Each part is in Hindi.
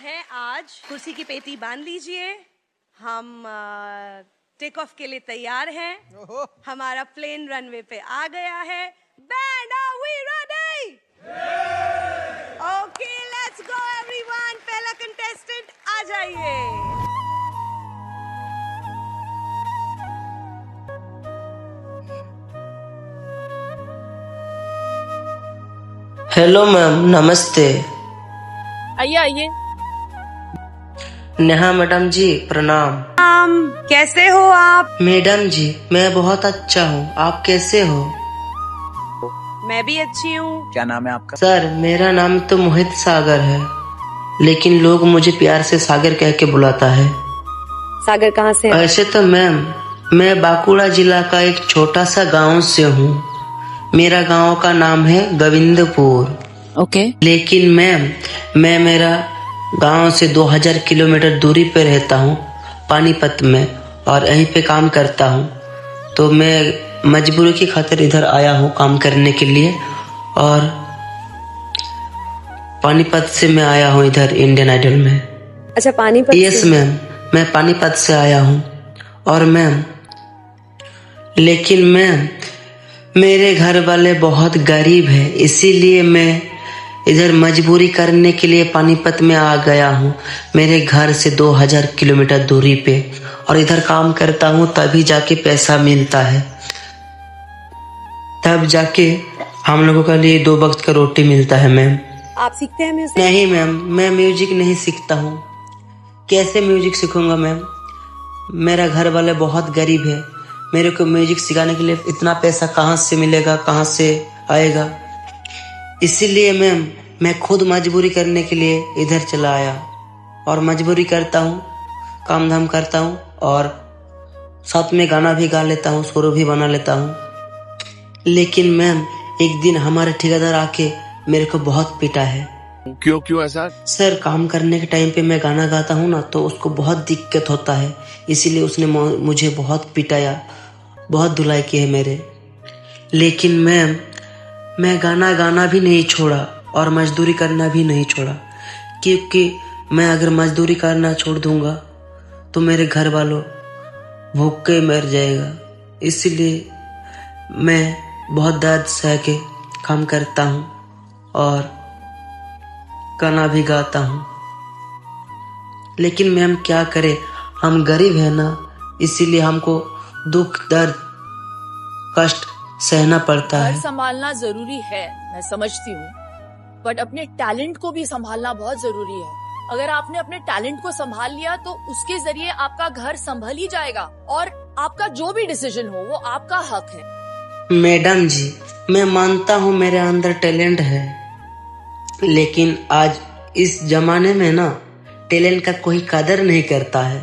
है आज। कुर्सी की पेटी बांध लीजिए, हम टेक ऑफ के लिए तैयार हैं। हमारा प्लेन रनवे पे आ गया है। Band, are we ready? Okay, let's go everyone. पहला कंटेस्टेंट आ जाइए। हेलो मैम, नमस्ते। आइए आइए। नेहा मैडम जी, प्रणाम। कैसे हो आप? मैडम जी, मैं बहुत अच्छा हूँ, आप कैसे हो? मैं भी अच्छी हूँ। क्या नाम है आपका? सर, मेरा नाम तो मोहित सागर है, लेकिन लोग मुझे प्यार से सागर कह के बुलाता है। सागर कहाँ से है? ऐसे तो मैम, मैं बांकुड़ा जिला का एक छोटा सा गांव से हूँ। मेरा गांव का नाम है गोविंदपुर। ओके। लेकिन मैम, मैं मेरा गांव से 2000 किलोमीटर दूरी पे रहता हूँ, पानीपत में, और यहीं पे काम करता हूँ। तो मैं मजबूरी की खातिर इधर आया हूँ काम करने के लिए, और पानीपत से मैं आया हूँ इधर इंडियन आइडल में। अच्छा, पानीपत? यस मैम, मैं पानीपत से आया हूँ। और मैम, लेकिन मैम, मेरे घर वाले बहुत गरीब हैं, इसीलिए मैं इधर मजबूरी करने के लिए पानीपत में आ गया हूँ, मेरे घर से 2000 किलोमीटर दूरी पे, और इधर काम करता हूँ, तभी जाके पैसा मिलता है, तब जाके हम लोगों के लिए 2 वक्त का रोटी मिलता है। मैम, आप सीखते हैं म्यूजिक? नहीं मैम, मैं म्यूजिक नहीं सीखता हूँ। कैसे म्यूजिक सीखूंगा मैम? मेरा घर वाले बहुत गरीब है, मेरे को म्यूजिक सिखाने के लिए इतना पैसा कहाँ से मिलेगा, कहाँ से आएगा? इसीलिए मैम, मैं खुद मजबूरी करने के लिए इधर चला आया, और मजबूरी करता हूँ, काम धाम करता हूँ, और साथ में गाना भी गा लेता हूँ, सुर भी बना लेता हूँ। लेकिन मैम, एक दिन हमारे ठेकेदार आके मेरे को बहुत पीटा है। क्यों ऐसा? सर, काम करने के टाइम पे मैं गाना गाता हूँ ना, तो उसको बहुत दिक्कत होता है, इसीलिए उसने मुझे बहुत पिटाया, बहुत धुलाई की है मेरे। लेकिन मैम, मैं गाना भी नहीं छोड़ा और मजदूरी करना भी नहीं छोड़ा, क्योंकि मैं अगर मजदूरी करना छोड़ दूंगा तो मेरे घर वालों भूख के मर जाएगा। इसलिए मैं बहुत दर्द सह के काम करता हूँ और गाना भी गाता हूँ। लेकिन मैम, क्या करे, हम गरीब है ना, इसीलिए हमको दुख, दर्द, कष्ट सहना पड़ता है। घर संभालना जरूरी है, मैं समझती हूँ, बट अपने टैलेंट को भी संभालना बहुत जरूरी है। अगर आपने अपने टैलेंट को संभाल लिया तो उसके जरिए आपका घर संभल ही जाएगा, और आपका जो भी डिसीजन हो वो आपका हक है। मैडम जी, मैं मानता हूँ मेरे अंदर टैलेंट है, लेकिन आज इस जमाने में ना, टैलेंट का कोई कदर नहीं करता है।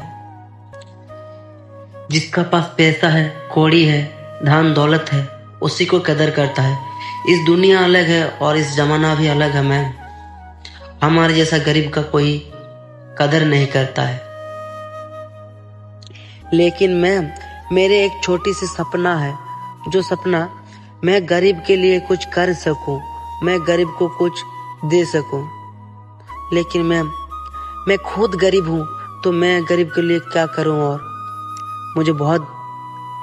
जिसका पास पैसा है, कौड़ी है, धन दौलत है, उसी को कदर करता है। इस दुनिया अलग है और इस जमाना भी अलग है मैम। हमारे जैसा गरीब का कोई कदर नहीं करता है। लेकिन मैम, मेरे एक छोटी सी सपना है, जो सपना मैं गरीब के लिए कुछ कर सकूं, मैं गरीब को कुछ दे सकूं। लेकिन मैम, मैं खुद गरीब हूं, तो मैं गरीब के लिए क्या करूं? और मुझे बहुत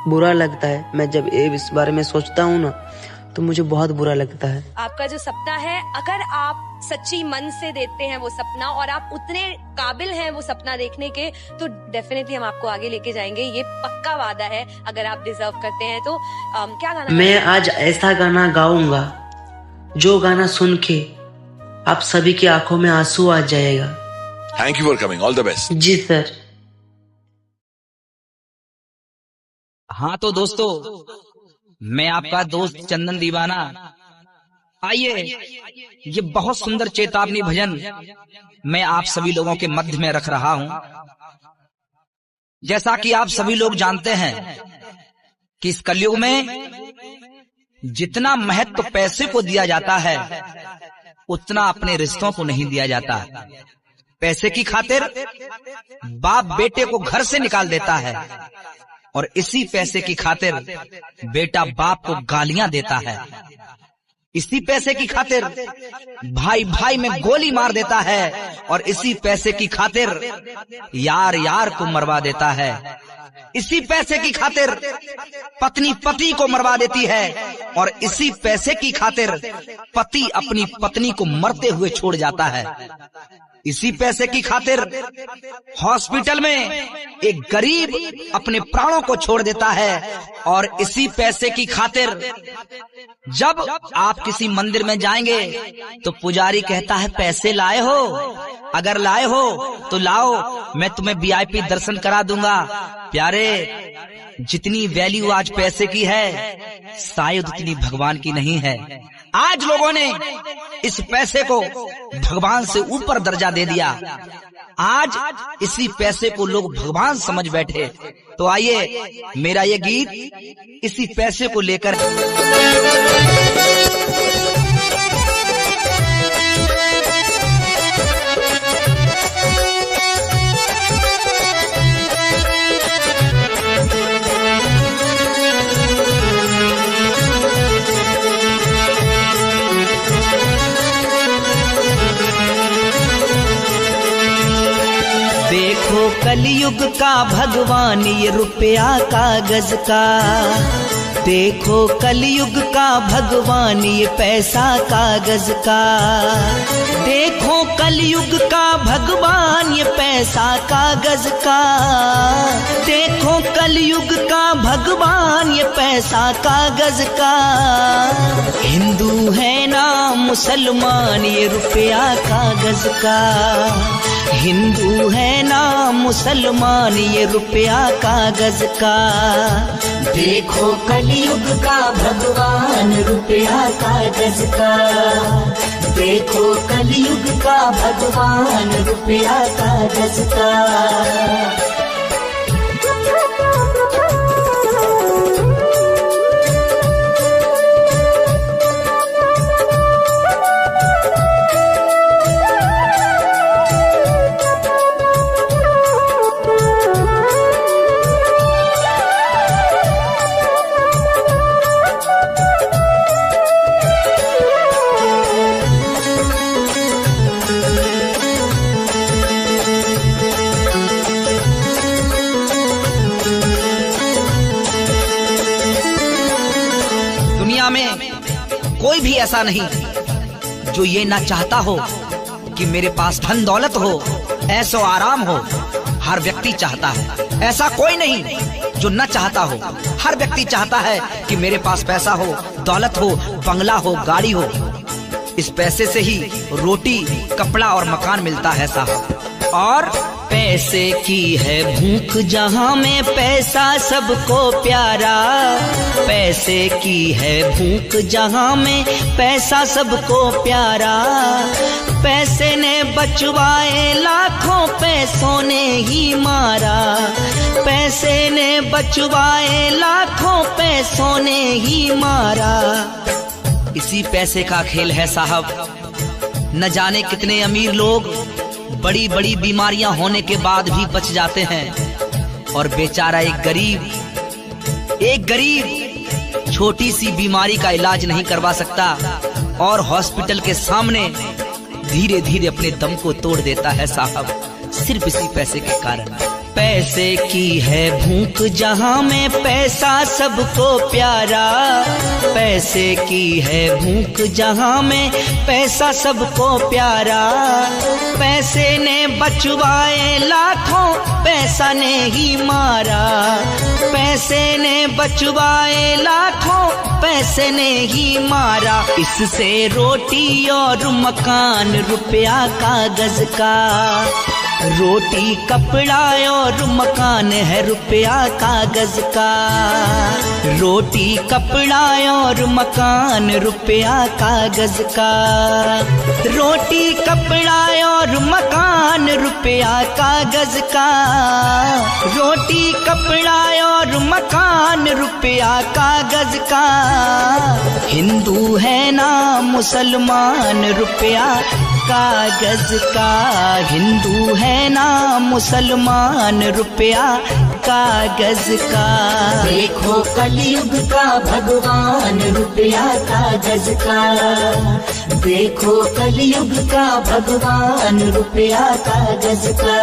बुरा लगता है, मैं जब इस बारे में सोचता हूँ ना, तो मुझे बहुत बुरा लगता है। आपका जो सपना है, अगर आप सच्ची मन से देते हैं वो सपना, और आप उतने काबिल हैं वो सपना देखने के, तो डेफिनेटली हम आपको आगे लेके जाएंगे, ये पक्का वादा है। अगर आप डिजर्व करते हैं तो क्या गाना? मैं आज ऐसा गाना गाऊंगा, जो गाना सुन के आप सभी की आंखों में आंसू आ जाएगा। Thank you for coming, all the best. जी सर। हाँ तो दोस्तों, मैं आपका दोस्त चंदन दीवाना। आइए, ये बहुत सुंदर चेतावनी भजन मैं आप सभी लोगों के मध्य में रख रहा हूं। जैसा कि आप सभी लोग जानते हैं कि इस कलयुग में जितना महत्व पैसे को दिया जाता है, उतना अपने रिश्तों को नहीं दिया जाता। पैसे की खातिर बाप बेटे को घर से निकाल देता है, और इसी पैसे की खातिर बेटा बाप को गालियां देता है। इसी पैसे की खातिर भाई भाई में गोली मार देता है और इसी पैसे की खातिर यार यार को मरवा देता है। इसी पैसे की खातिर पत्नी पति को मरवा देती है और इसी पैसे की खातिर पति अपनी पत्नी को मरते हुए छोड़ जाता है। इसी पैसे की खातिर हॉस्पिटल में एक गरीब अपने प्राणों को छोड़ देता है और इसी पैसे की खातिर जब आप किसी मंदिर में जाएंगे तो पुजारी कहता है पैसे लाए हो, अगर लाए हो तो लाओ, मैं तुम्हें वीआईपी दर्शन करा दूंगा। प्यारे, जितनी वैल्यू आज पैसे की है शायद उतनी भगवान की नहीं है। आज लोगों ने इस पैसे को भगवान से ऊपर दर्जा दे दिया। आज इसी पैसे को लोग भगवान समझ बैठे। तो आइए, मेरा ये गीत इसी पैसे को लेकर देखो कलयुग का भगवान ये रुपया कागज का, देखो कलयुग का भगवान ये पैसा कागज का, देखो कलयुग का भगवान ये पैसा कागज का, देखो कलयुग का भगवान ये पैसा कागज का। हिंदू है ना मुसलमान ये रुपया कागज का, हिंदू है ना मुसलमान ये रुपया कागज का। देखो कलयुग का भगवान रुपया कागज का, देखो कलयुग का भगवान रुपया कागज का। कोई भी ऐसा नहीं जो ये ना चाहता हो कि मेरे पास धन दौलत हो, ऐसो आराम हो। हर व्यक्ति चाहता है, ऐसा कोई नहीं जो न चाहता हो। हर व्यक्ति चाहता है कि मेरे पास पैसा हो, दौलत हो, बंगला हो, गाड़ी हो। इस पैसे से ही रोटी, कपड़ा और मकान मिलता है साहब। और पैसे की है भूख जहाँ में पैसा सबको प्यारा, पैसे की है भूख जहाँ में पैसा सबको प्यारा। पैसे ने बचवाए लाखों, पैसों ने ही मारा, पैसे ने बचवाए लाखों, पैसों ने ही मारा। इसी पैसे का खेल है साहब। न जाने कितने अमीर लोग बड़ी बड़ी बीमारियां होने के बाद भी बच जाते हैं और बेचारा एक गरीब छोटी सी बीमारी का इलाज नहीं करवा सकता और हॉस्पिटल के सामने धीरे धीरे अपने दम को तोड़ देता है साहब, सिर्फ इसी पैसे के कारण। पैसे की है भूख जहाँ में पैसा सबको प्यारा, पैसे की है भूख जहाँ में पैसा सबको प्यारा। पैसे ने बचवाए लाखों, पैसा ने ही मारा, पैसे ने बचवाए लाखों, पैसे ने ही मारा। इससे रोटी और मकान रुपया कागज का, रोटी कपड़ा और मकान है रुपया कागज का, रोटी कपड़ा और मकान रुपया कागज का, रोटी कपड़ा और मकान रुपया कागज का, रोटी कपड़ा और मकान रुपया कागज का। हिंदू है ना मुसलमान रुपया कागज का, हिंदू है ना मुसलमान रुपया कागज का। देखो कलयुग का भगवान रुपया कागज का, देखो कलयुग का भगवान रुपया कागज का।